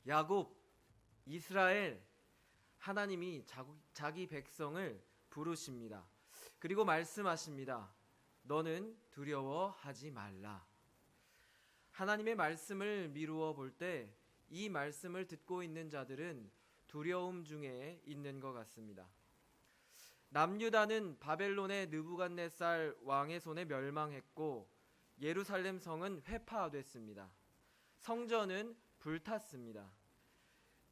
야곱, 이스라엘, 하나님이 자기 백성을 부르십니다. 그리고 말씀하십니다. 너는 두려워하지 말라. 하나님의 말씀을 미루어 볼 때 이 말씀을 듣고 있는 자들은 두려움 중에 있는 것 같습니다. 남유다는 바벨론의 느부갓네살 왕의 손에 멸망했고 예루살렘 성은 회파됐습니다. 성전은 불탔습니다.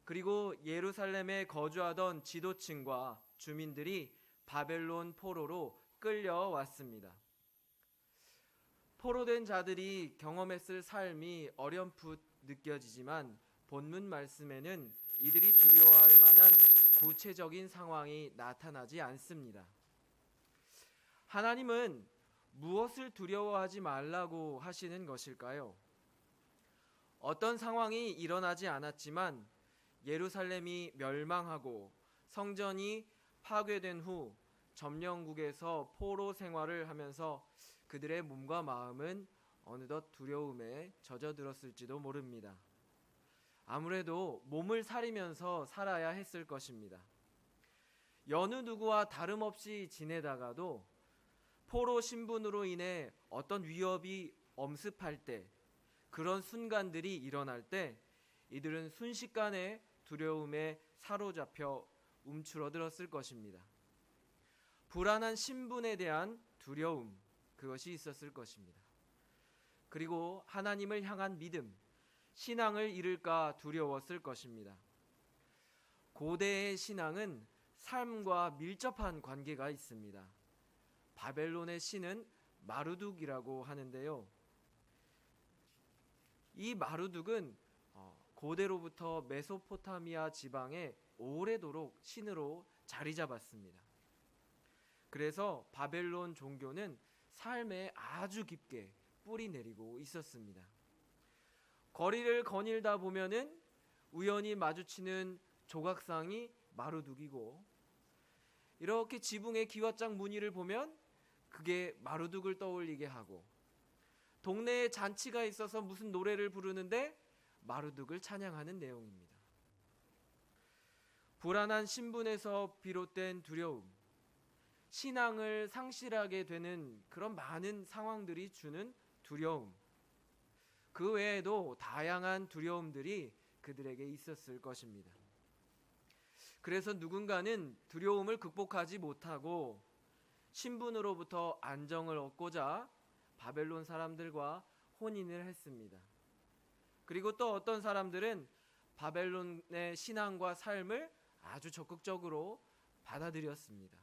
그리고 예루살렘에 거주하던 지도층과 주민들이 바벨론 포로로 끌려왔습니다. 포로된 자들이 경험했을 삶이 어렴풋 느껴지지만 본문 말씀에는 이들이 두려워할 만한 구체적인 상황이 나타나지 않습니다. 하나님은 무엇을 두려워하지 말라고 하시는 것일까요? 어떤 상황이 일어나지 않았지만 예루살렘이 멸망하고 성전이 파괴된 후 점령국에서 포로 생활을 하면서 그들의 몸과 마음은 어느덧 두려움에 젖어들었을지도 모릅니다. 아무래도 몸을 사리면서 살아야 했을 것입니다. 여느 누구와 다름없이 지내다가도 포로 신분으로 인해 어떤 위협이 엄습할 때, 그런 순간들이 일어날 때 이들은 순식간에 두려움에 사로잡혀 움츠러들었을 것입니다. 불안한 신분에 대한 두려움, 그것이 있었을 것입니다. 그리고 하나님을 향한 믿음, 신앙을 잃을까 두려웠을 것입니다. 고대의 신앙은 삶과 밀접한 관계가 있습니다. 바벨론의 신은 마르둑이라고 하는데요. 이 마르둑은 고대로부터 메소포타미아 지방에 오래도록 신으로 자리 잡았습니다. 그래서 바벨론 종교는 삶에 아주 깊게 뿌리 내리고 있었습니다. 거리를 거닐다 보면은 우연히 마주치는 조각상이 마르둑이고, 이렇게 지붕의 기와장 무늬를 보면 그게 마르둑을 떠올리게 하고, 동네에 잔치가 있어서 무슨 노래를 부르는데 마르둑을 찬양하는 내용입니다. 불안한 신분에서 비롯된 두려움, 신앙을 상실하게 되는 그런 많은 상황들이 주는 두려움, 그 외에도 다양한 두려움들이 그들에게 있었을 것입니다. 그래서 누군가는 두려움을 극복하지 못하고 신분으로부터 안정을 얻고자 바벨론 사람들과 혼인을 했습니다. 그리고 또 어떤 사람들은 바벨론의 신앙과 삶을 아주 적극적으로 받아들였습니다.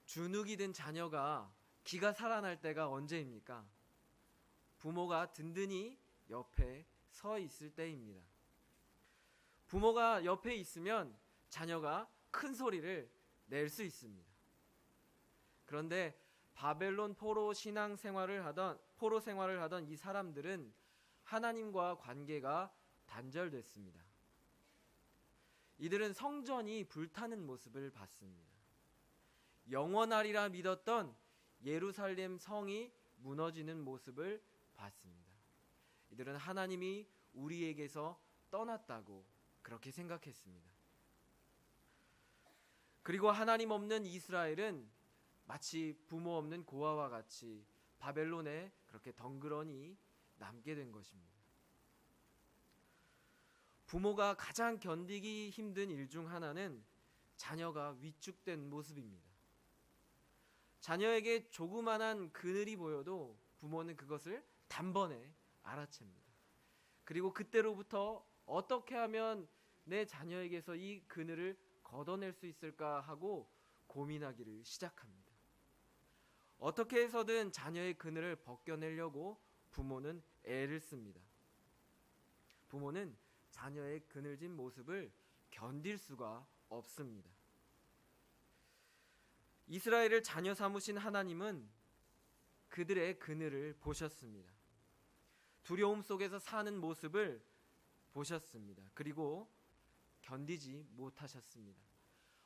주눅이 든 자녀가 기가 살아날 때가 언제입니까? 부모가 든든히 옆에 서 있을 때입니다. 부모가 옆에 있으면 자녀가 큰 소리를 낼 수 있습니다. 그런데 바벨론 포로 생활을 하던 이 사람들은 하나님과 관계가 단절됐습니다. 이들은 성전이 불타는 모습을 봤습니다. 영원하리라 믿었던 예루살렘 성이 무너지는 모습을 봤습니다. 이들은 하나님이 우리에게서 떠났다고 그렇게 생각했습니다. 그리고 하나님 없는 이스라엘은 마치 부모 없는 고아와 같이 바벨론에 그렇게 덩그러니 남게 된 것입니다. 부모가 가장 견디기 힘든 일 중 하나는 자녀가 위축된 모습입니다. 자녀에게 조그만한 그늘이 보여도 부모는 그것을 단번에 알아챕니다. 그리고 그때로부터 어떻게 하면 내 자녀에게서 이 그늘을 걷어낼 수 있을까 하고 고민하기를 시작합니다. 어떻게 해서든 자녀의 그늘을 벗겨내려고 부모는 애를 씁니다. 부모는 자녀의 그늘진 모습을 견딜 수가 없습니다. 이스라엘을 자녀 삼으신 하나님은 그들의 그늘을 보셨습니다. 두려움 속에서 사는 모습을 보셨습니다. 그리고 견디지 못하셨습니다.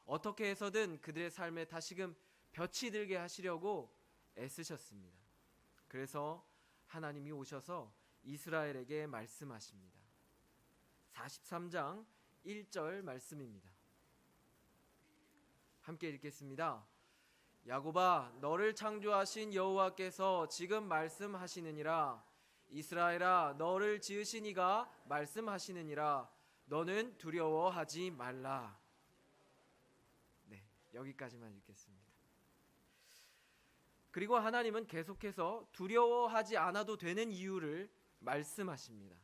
어떻게 해서든 그들의 삶에 다시금 볕이 들게 하시려고 애쓰셨습니다. 그래서 하나님이 오셔서 이스라엘에게 말씀하십니다. 43장 1절 말씀입니다. 함께 읽겠습니다. 야곱아, 너를 창조하신 여호와께서 지금 말씀하시느니라. 이스라엘아, 너를 지으신 이가 말씀하시느니라. 너는 두려워하지 말라. 네, 여기까지만 읽겠습니다. 그리고 하나님은 계속해서 두려워하지 않아도 되는 이유를 말씀하십니다.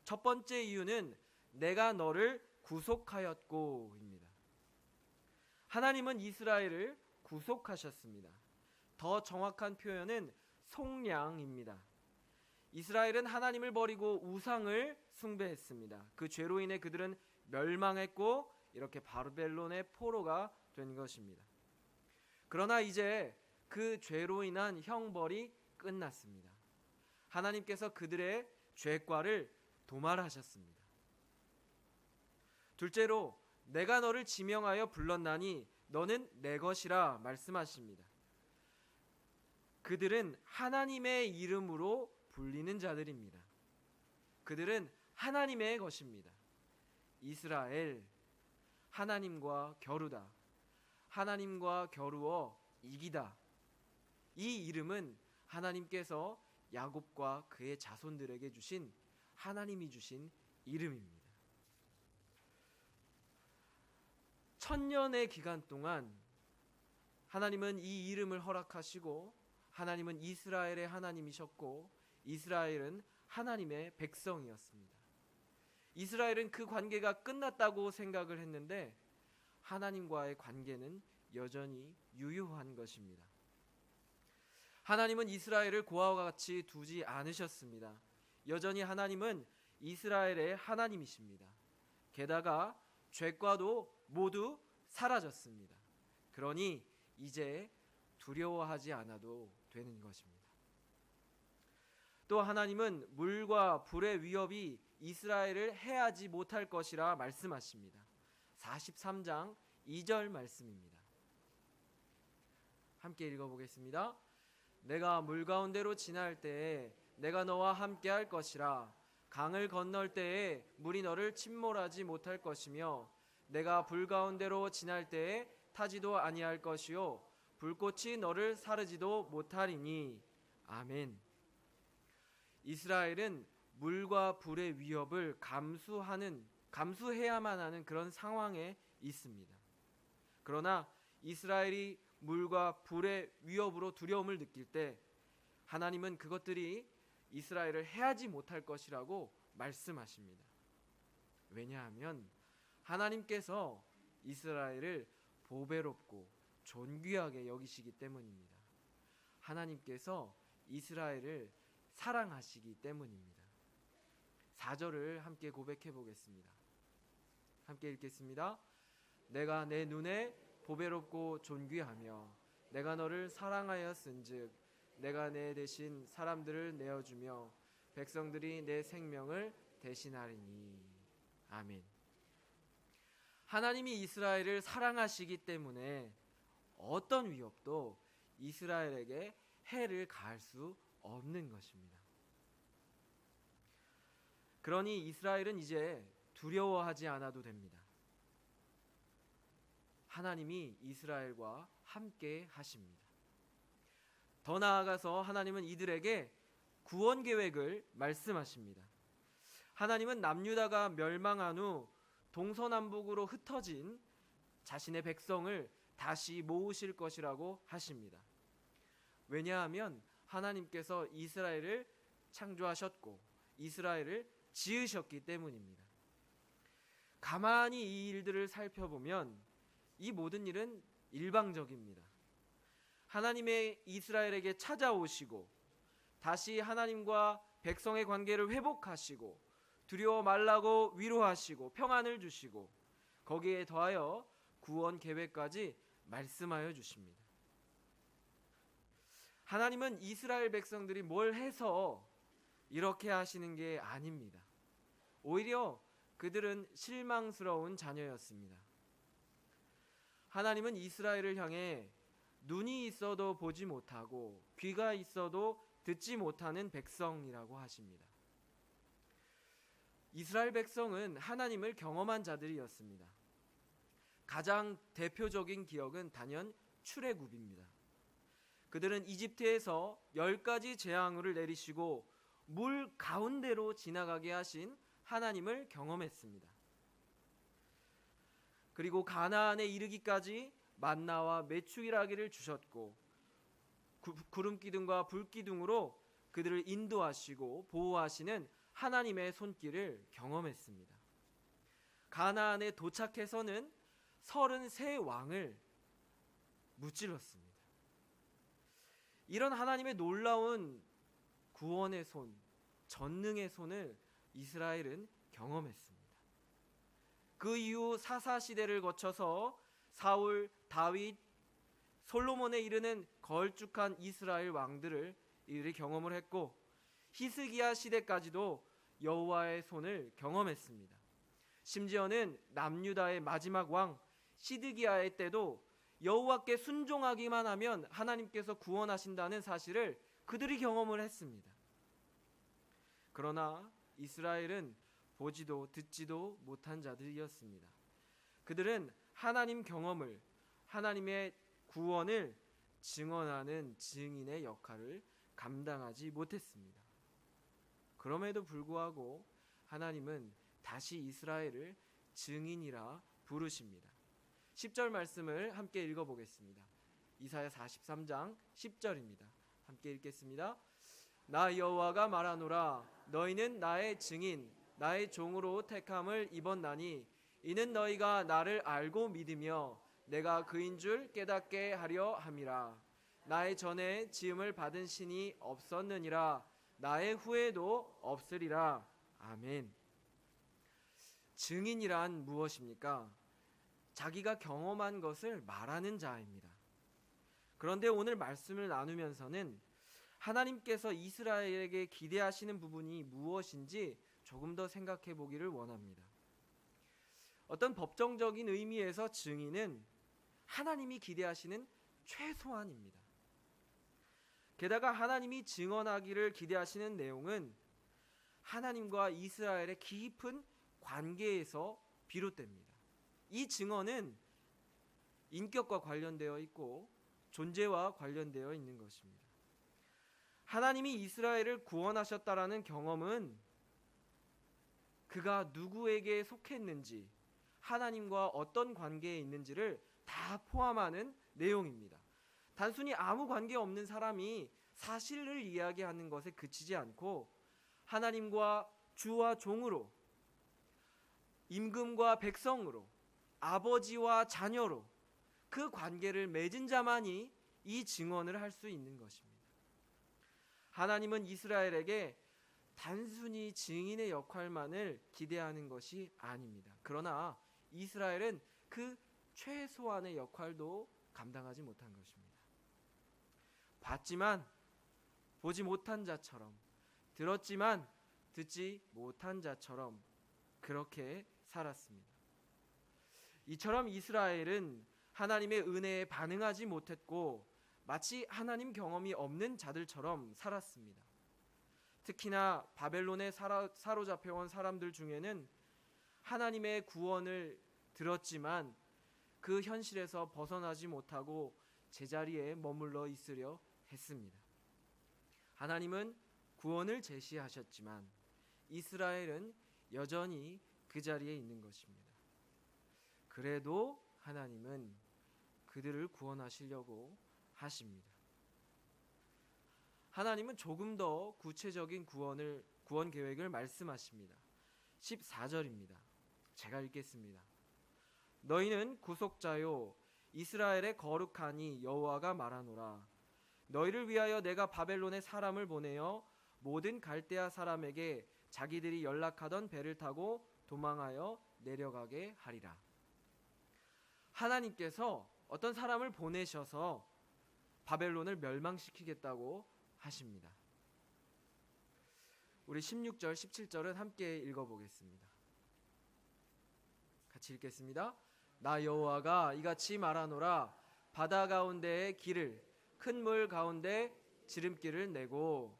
첫 번째 이유는 내가 너를 구속하였고입니다. 하나님은 이스라엘을 구속하셨습니다. 더 정확한 표현은 속량입니다. 이스라엘은 하나님을 버리고 우상을 숭배했습니다. 그 죄로 인해 그들은 멸망했고 이렇게 바벨론의 포로가 된 것입니다. 그러나 이제 그 죄로 인한 형벌이 끝났습니다. 하나님께서 그들의 죄과를 도말하셨습니다. 둘째로 내가 너를 지명하여 불렀나니 너는 내 것이라 말씀하십니다. 그들은 하나님의 이름으로 불리는 자들입니다. 그들은 하나님의 것입니다. 이스라엘, 하나님과 겨루다, 하나님과 겨루어 이기다. 이 이름은 하나님께서 야곱과 그의 자손들에게 주신, 하나님이 주신 이름입니다. 천년의 기간 동안 하나님은 이 이름을 허락하시고, 하나님은 이스라엘의 하나님이셨고 이스라엘은 하나님의 백성이었습니다. 이스라엘은 그 관계가 끝났다고 생각을 했는데 하나님과의 관계는 여전히 유효한 것입니다. 하나님은 이스라엘을 고아와 같이 두지 않으셨습니다. 여전히 하나님은 이스라엘의 하나님이십니다. 게다가 죄과도 모두 사라졌습니다. 그러니 이제 두려워하지 않아도 되는 것입니다. 또 하나님은 물과 불의 위협이 이스라엘을 해하지 못할 것이라 말씀하십니다. 43장 2절 말씀입니다. 함께 읽어보겠습니다. 내가 물 가운데로 지날 때에 내가 너와 함께 할 것이라. 강을 건널 때에 물이 너를 침몰하지 못할 것이며 내가 불 가운데로 지날 때에 타지도 아니할 것이요 불꽃이 너를 사르지도 못하리니. 아멘. 이스라엘은 물과 불의 위협을 감수해야만 하는 그런 상황에 있습니다. 그러나 이스라엘이 물과 불의 위협으로 두려움을 느낄 때 하나님은 그것들이 이스라엘을 해하지 못할 것이라고 말씀하십니다. 왜냐하면 하나님께서 이스라엘을 보배롭고 존귀하게 여기시기 때문입니다. 하나님께서 이스라엘을 사랑하시기 때문입니다. 4절을 함께 고백해 보겠습니다. 함께 읽겠습니다. 내가 내 눈에 보배롭고 존귀하며 내가 너를 사랑하였은즉 내가 내 대신 사람들을 내어주며 백성들이 내 생명을 대신하리니. 아멘. 하나님이 이스라엘을 사랑하시기 때문에 어떤 위협도 이스라엘에게 해를 가할 수 없는 것입니다. 그러니 이스라엘은 이제 두려워하지 않아도 됩니다. 하나님이 이스라엘과 함께 하십니다. 더 나아가서 하나님은 이들에게 구원 계획을 말씀하십니다. 하나님은 남유다가 멸망한 후 동서남북으로 흩어진 자신의 백성을 다시 모으실 것이라고 하십니다. 왜냐하면 하나님께서 이스라엘을 창조하셨고 이스라엘을 지으셨기 때문입니다. 가만히 이 일들을 살펴보면 이 모든 일은 일방적입니다. 하나님의 이스라엘에게 찾아오시고 다시 하나님과 백성의 관계를 회복하시고 두려워 말라고 위로하시고 평안을 주시고 거기에 더하여 구원 계획까지 말씀하여 주십니다. 하나님은 이스라엘 백성들이 뭘 해서 이렇게 하시는 게 아닙니다. 오히려 그들은 실망스러운 자녀였습니다. 하나님은 이스라엘을 향해 눈이 있어도 보지 못하고 귀가 있어도 듣지 못하는 백성이라고 하십니다. 이스라엘 백성은 하나님을 경험한 자들이었습니다. 가장 대표적인 기억은 단연 출애굽입니다. 그들은 이집트에서 10가지 재앙을 내리시고 물 가운데로 지나가게 하신 하나님을 경험했습니다. 그리고 가나안에 이르기까지 만나와 메추기라기를 주셨고 구름기둥과 불기둥으로 그들을 인도하시고 보호하시는 하나님의 손길을 경험했습니다. 가나안에 도착해서는 33왕을 무찔렀습니다. 이런 하나님의 놀라운 구원의 손, 전능의 손을 이스라엘은 경험했습니다. 그 이후 사사시대를 거쳐서 사울, 다윗, 솔로몬에 이르는 걸쭉한 이스라엘 왕들을 이들이 경험을 했고 히스기야 시대까지도 여호와의 손을 경험했습니다. 심지어는 남유다의 마지막 왕 시드기야의 때도 여호와께 순종하기만 하면 하나님께서 구원하신다는 사실을 그들이 경험을 했습니다. 그러나 이스라엘은 보지도 듣지도 못한 자들이었습니다. 그들은 하나님 경험을, 하나님의 구원을 증언하는 증인의 역할을 감당하지 못했습니다. 그럼에도 불구하고 하나님은 다시 이스라엘을 증인이라 부르십니다. 10절 말씀을 함께 읽어보겠습니다. 이사야 43장 10절입니다. 함께 읽겠습니다. 나 여호와가 말하노라 너희는 나의 증인 나의 종으로 택함을 입었나니 이는 너희가 나를 알고 믿으며 내가 그인 줄 깨닫게 하려 함이라. 나의 전에 지음을 받은 신이 없었느니라 나의 후에도 없으리라. 아멘. 증인이란 무엇입니까? 자기가 경험한 것을 말하는 자입니다. 그런데 오늘 말씀을 나누면서는 하나님께서 이스라엘에게 기대하시는 부분이 무엇인지 조금 더 생각해 보기를 원합니다. 어떤 법정적인 의미에서 증인은 하나님이 기대하시는 최소한입니다. 게다가 하나님이 증언하기를 기대하시는 내용은 하나님과 이스라엘의 깊은 관계에서 비롯됩니다. 이 증언은 인격과 관련되어 있고 존재와 관련되어 있는 것입니다. 하나님이 이스라엘을 구원하셨다라는 경험은 그가 누구에게 속했는지, 하나님과 어떤 관계에 있는지를 다 포함하는 내용입니다. 단순히 아무 관계 없는 사람이 사실을 이야기하는 것에 그치지 않고 하나님과 주와 종으로, 임금과 백성으로, 아버지와 자녀로 그 관계를 맺은 자만이 이 증언을 할 수 있는 것입니다. 하나님은 이스라엘에게 단순히 증인의 역할만을 기대하는 것이 아닙니다. 그러나 이스라엘은 그 최소한의 역할도 감당하지 못한 것입니다. 봤지만 보지 못한 자처럼, 들었지만 듣지 못한 자처럼 그렇게 살았습니다. 이처럼 이스라엘은 하나님의 은혜에 반응하지 못했고 마치 하나님 경험이 없는 자들처럼 살았습니다. 특히나 바벨론에 사로잡혀온 사람들 중에는 하나님의 구원을 들었지만 그 현실에서 벗어나지 못하고 제자리에 머물러 있으려 했습니다. 하나님은 구원을 제시하셨지만 이스라엘은 여전히 그 자리에 있는 것입니다. 그래도 하나님은 그들을 구원하시려고 하십니다. 하나님은 조금 더 구체적인 구원 계획을 말씀하십니다. 14절입니다. 제가 읽겠습니다. 너희는 구속자요 이스라엘의 거룩하니 여호와가 말하노라. 너희를 위하여 내가 바벨론에 사람을 보내어 모든 갈대아 사람에게 자기들이 연락하던 배를 타고 도망하여 내려가게 하리라. 하나님께서 어떤 사람을 보내셔서 바벨론을 멸망시키겠다고 하십니다. 우리 16절, 17절은 함께 읽어보겠습니다. 같이 읽겠습니다. 나 여호와가 이같이 말하노라. 바다 가운데의 길을 큰 물 가운데 지름길을 내고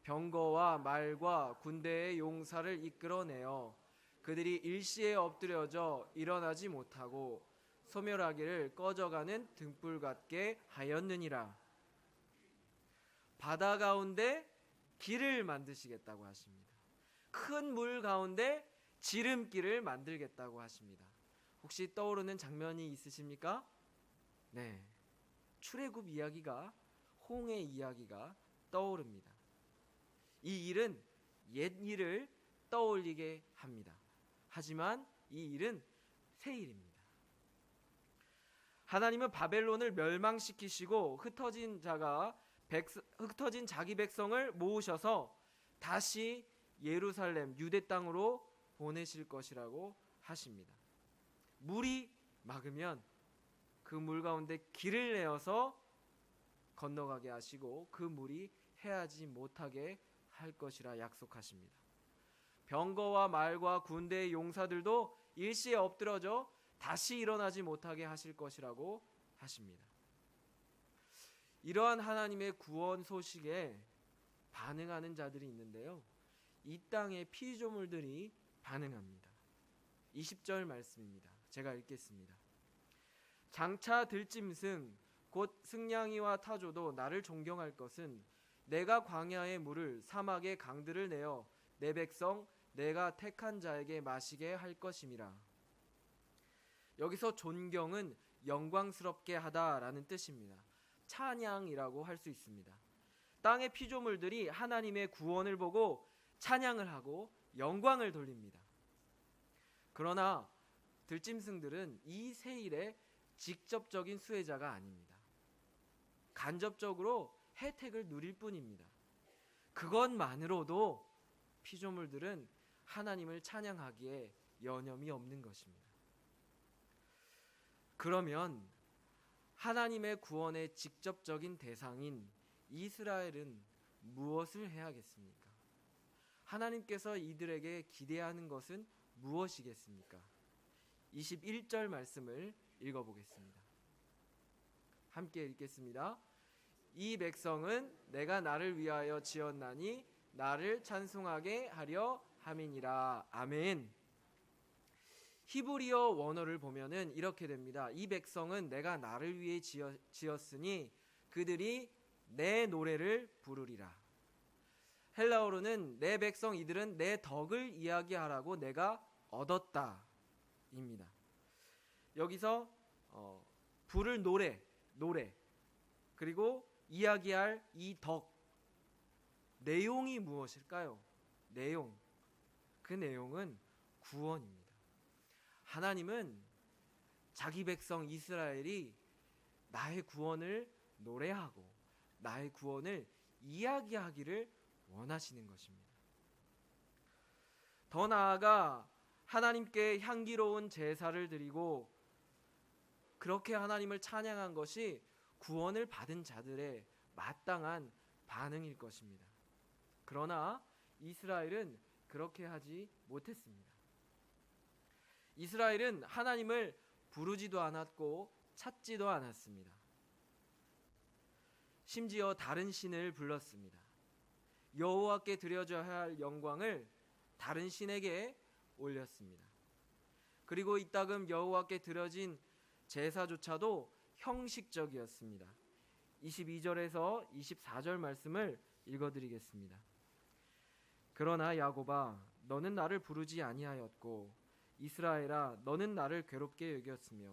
병거와 말과 군대의 용사를 이끌어내어 그들이 일시에 엎드려져 일어나지 못하고 소멸하기를 꺼져가는 등불 같게 하였느니라. 바다 가운데 길을 만드시겠다고 하십니다. 큰 물 가운데 지름길을 만들겠다고 하십니다. 혹시 떠오르는 장면이 있으십니까? 네, 출애굽 이야기가, 홍해 이야기가 떠오릅니다. 이 일은 옛 일을 떠올리게 합니다. 하지만 이 일은 새 일입니다. 하나님은 바벨론을 멸망시키시고 흩어진 자기 백성을 모으셔서 다시 예루살렘 유대 땅으로 보내실 것이라고 하십니다. 물이 막으면 그 물 가운데 길을 내어서 건너가게 하시고 그 물이 해하지 못하게 할 것이라 약속하십니다. 병거와 말과 군대의 용사들도 일시에 엎드러져 다시 일어나지 못하게 하실 것이라고 하십니다. 이러한 하나님의 구원 소식에 반응하는 자들이 있는데요, 이 땅의 피조물들이 반응합니다. 20절 말씀입니다. 제가 읽겠습니다. 장차 들짐승 곧 승냥이와 타조도 나를 존경할 것은 내가 광야의 물을 사막의 강들을 내어 내 백성 내가 택한 자에게 마시게 할 것임이라. 여기서 존경은 영광스럽게 하다라는 뜻입니다. 찬양이라고 할 수 있습니다. 땅의 피조물들이 하나님의 구원을 보고 찬양을 하고 영광을 돌립니다. 그러나 들짐승들은 이 세일의 직접적인 수혜자가 아닙니다. 간접적으로 혜택을 누릴 뿐입니다. 그것만으로도 피조물들은 하나님을 찬양하기에 여념이 없는 것입니다. 그러면 하나님의 구원의 직접적인 대상인 이스라엘은 무엇을 해야겠습니까? 하나님께서 이들에게 기대하는 것은 무엇이겠습니까? 21절 말씀을 읽어보겠습니다. 함께 읽겠습니다. 이 백성은 내가 나를 위하여 지었나니 나를 찬송하게 하려 함이니라. 아멘. 히브리어 원어를 보면은 이렇게 됩니다. 이 백성은 내가 나를 위해 지었으니 그들이 내 노래를 부르리라. 헬라어로는 내 백성 이들은 내 덕을 이야기하라고 내가 얻었다 입니다. 여기서 부를 노래 그리고 이야기할 이 덕, 내용이 무엇일까요? 그 내용은 구원입니다. 하나님은 자기 백성 이스라엘이 나의 구원을 노래하고 나의 구원을 이야기하기를 원하시는 것입니다. 더 나아가 하나님께 향기로운 제사를 드리고 그렇게 하나님을 찬양한 것이 구원을 받은 자들의 마땅한 반응일 것입니다. 그러나 이스라엘은 그렇게 하지 못했습니다. 이스라엘은 하나님을 부르지도 않았고 찾지도 않았습니다. 심지어 다른 신을 불렀습니다. 여호와께 드려져야 할 영광을 다른 신에게 올렸습니다. 그리고 이따금 여호와께 드려진 제사조차도 형식적이었습니다. 22절에서 24절 말씀을 읽어드리겠습니다. 그러나 야곱아 너는 나를 부르지 아니하였고 이스라엘아 너는 나를 괴롭게 여겼으며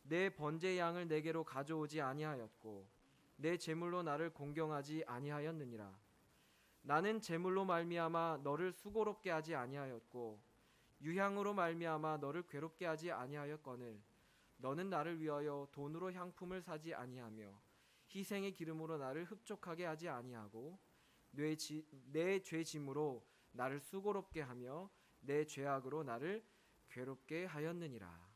내 번제 양을 내게로 가져오지 아니하였고 내 제물로 나를 공경하지 아니하였느니라. 나는 제물로 말미암아 너를 수고롭게 하지 아니하였고 유향으로 말미암아 너를 괴롭게 하지 아니하였거늘 너는 나를 위하여 돈으로 향품을 사지 아니하며 희생의 기름으로 나를 흡족하게 하지 아니하고 내 죄짐으로 나를 수고롭게 하며 내 죄악으로 나를 괴롭게 하였느니라.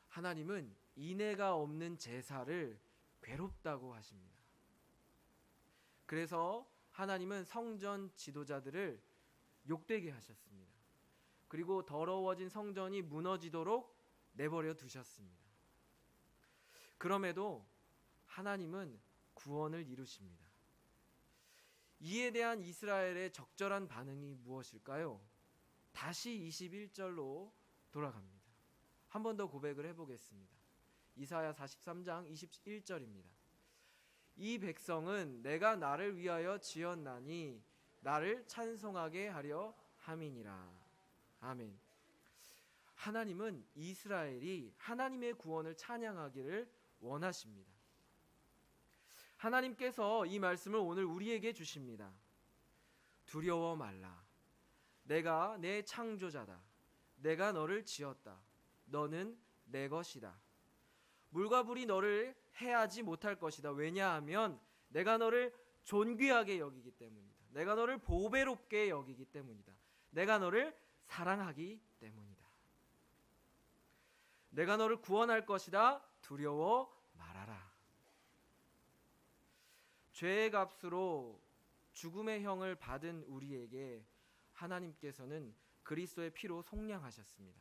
하나님은 인애가 없는 제사를 괴롭다고 하십니다. 그래서 하나님은 성전 지도자들을 욕되게 하셨습니다. 그리고 더러워진 성전이 무너지도록 내버려 두셨습니다. 그럼에도 하나님은 구원을 이루십니다. 이에 대한 이스라엘의 적절한 반응이 무엇일까요? 다시 21절로 돌아갑니다. 한 번 더 고백을 해보겠습니다. 이사야 43장 21절입니다. 이 백성은 내가 나를 위하여 지었나니 나를 찬송하게 하려 함이니라. 아멘. 하나님은 이스라엘이 하나님의 구원을 찬양하기를 원하십니다. 하나님께서 이 말씀을 오늘 우리에게 주십니다. 두려워 말라. 내가 내 창조자다. 내가 너를 지었다. 너는 내 것이다. 물과 불이 너를 해하지 못할 것이다. 왜냐하면 내가 너를 존귀하게 여기기 때문이다. 내가 너를 보배롭게 여기기 때문이다. 내가 너를 사랑하기 때문이다. 내가 너를 구원할 것이다. 두려워 말아라. 죄의 값으로 죽음의 형을 받은 우리에게 하나님께서는 그리스도의 피로 속량하셨습니다.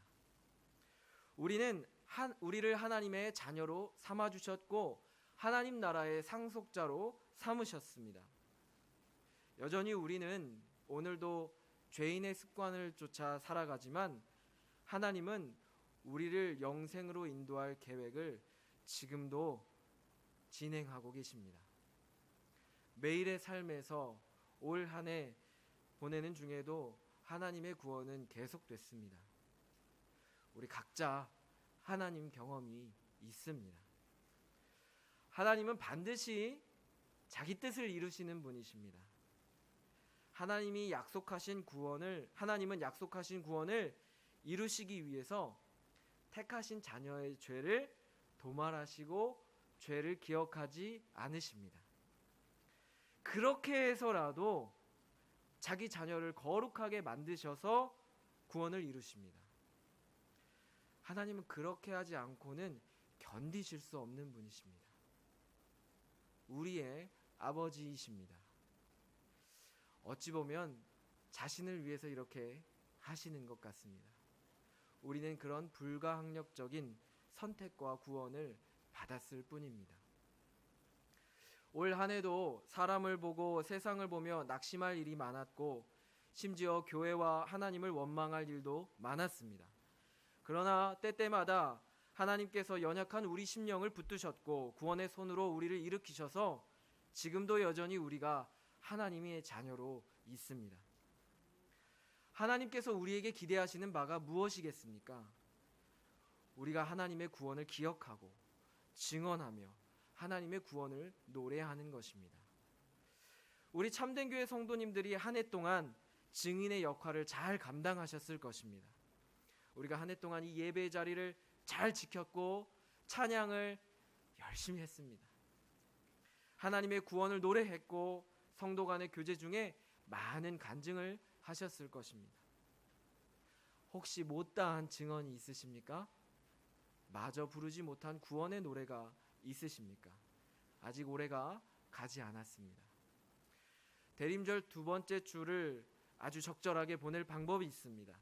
우리를 하나님의 자녀로 삼아주셨고 하나님 나라의 상속자로 삼으셨습니다. 여전히 우리는 오늘도 죄인의 습관을 쫓아 살아가지만 하나님은 우리를 영생으로 인도할 계획을 지금도 진행하고 계십니다. 매일의 삶에서 올 한 해 보내는 중에도 하나님의 구원은 계속됐습니다. 우리 각자 하나님 경험이 있습니다. 하나님은 반드시 자기 뜻을 이루시는 분이십니다. 하나님은 약속하신 구원을 이루시기 위해서 택하신 자녀의 죄를 도말하시고 죄를 기억하지 않으십니다. 그렇게 해서라도 자기 자녀를 거룩하게 만드셔서 구원을 이루십니다. 하나님은 그렇게 하지 않고는 견디실 수 없는 분이십니다. 우리의 아버지이십니다. 어찌 보면 자신을 위해서 이렇게 하시는 것 같습니다. 우리는 그런 불가항력적인 선택과 구원을 받았을 뿐입니다. 올 한 해도 사람을 보고 세상을 보며 낙심할 일이 많았고 심지어 교회와 하나님을 원망할 일도 많았습니다. 그러나 때때마다 하나님께서 연약한 우리 심령을 붙드셨고 구원의 손으로 우리를 일으키셔서 지금도 여전히 우리가 하나님의 자녀로 있습니다. 하나님께서 우리에게 기대하시는 바가 무엇이겠습니까? 우리가 하나님의 구원을 기억하고 증언하며 하나님의 구원을 노래하는 것입니다. 우리 참된 교회 성도님들이 한 해 동안 증인의 역할을 잘 감당하셨을 것입니다. 우리가 한 해 동안 이 예배의 자리를 잘 지켰고 찬양을 열심히 했습니다. 하나님의 구원을 노래했고 성도 간의 교제 중에 많은 간증을 하셨을 것입니다. 혹시 못다한 증언이 있으십니까? 마저 부르지 못한 구원의 노래가 있으십니까? 아직 올해가 가지 않았습니다. 대림절 두 번째 주를 아주 적절하게 보낼 방법이 있습니다.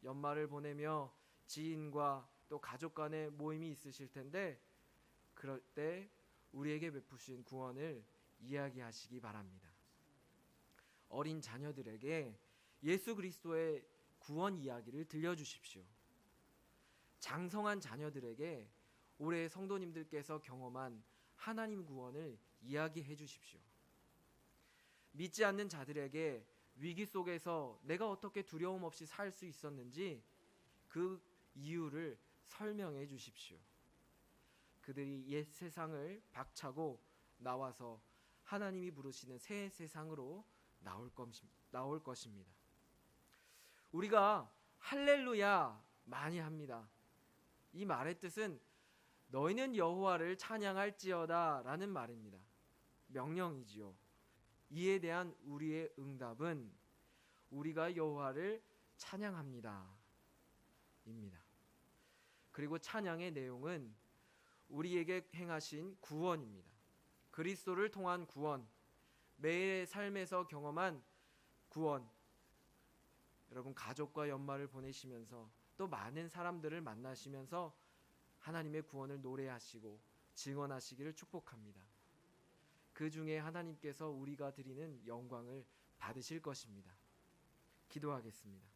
연말을 보내며 지인과 또 가족 간의 모임이 있으실 텐데 그럴 때 우리에게 베푸신 구원을 이야기하시기 바랍니다. 어린 자녀들에게 예수 그리스도의 구원 이야기를 들려주십시오. 장성한 자녀들에게 올해 성도님들께서 경험한 하나님 구원을 이야기해 주십시오. 믿지 않는 자들에게 위기 속에서 내가 어떻게 두려움 없이 살 수 있었는지 그 이유를 설명해 주십시오. 그들이 옛 세상을 박차고 나와서 하나님이 부르시는 새 세상으로 나올 것입니다. 우리가 할렐루야 많이 합니다. 이 말의 뜻은 너희는 여호와를 찬양할지어다 라는 말입니다. 명령이지요. 이에 대한 우리의 응답은 우리가 여호와를 찬양합니다 입니다. 그리고 찬양의 내용은 우리에게 행하신 구원입니다. 그리스도를 통한 구원, 매일의 삶에서 경험한 구원. 여러분 가족과 연말을 보내시면서 또 많은 사람들을 만나시면서 하나님의 구원을 노래하시고 증언하시기를 축복합니다. 그 중에 하나님께서 우리가 드리는 영광을 받으실 것입니다. 기도하겠습니다.